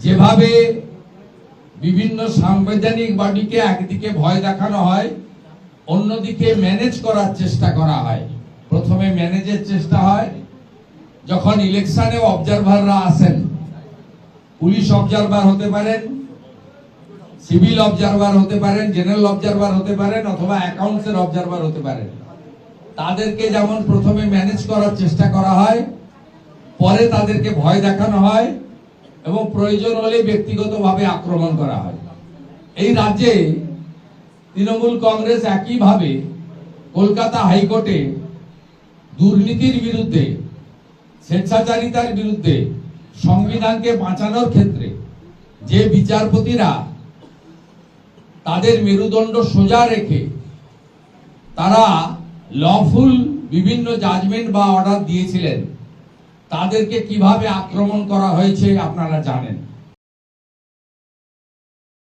যেভাবে বিভিন্ন সাংবিধানিক বডিকে একদিকে ভয় দেখানো হয়, অন্যদিকে ম্যানেজ করার চেষ্টা করা হয়। প্রথমে ম্যানেজের চেষ্টা হয় যখন ইলেকশনে অবজারভাররা আসেন, পুলিশ অবজারভার হতে পারেন, সিভিল অবজারভার হতে পারেন, জেনারেল অবজারভার হতে পারেন, অথবা অ্যাকাউন্টসের অবজারভার হতে পারেন। তাদেরকে যেমন প্রথমে ম্যানেজ করার চেষ্টা করা হয়, পরে তাদেরকে ভয় দেখানো হয় এবং প্রয়োজন হলে ব্যক্তিগতভাবে আক্রমণ করা হয়। এই রাজ্যে তৃণমূল কংগ্রেস একইভাবে কলকাতা হাইকোর্টে দুর্নীতির বিরুদ্ধে, স্বেচ্ছাচারিতার বিরুদ্ধে, সংবিধানকে বাঁচানোর ক্ষেত্রে যে বিচারপতিরা তাদের মেরুদণ্ড সোজা রেখে তারা লফুল বিভিন্ন জাজমেন্ট বা অর্ডার দিয়েছিলেন, তাদেরকে কিভাবে আক্রমণ করা হয়েছে আপনারা জানেন।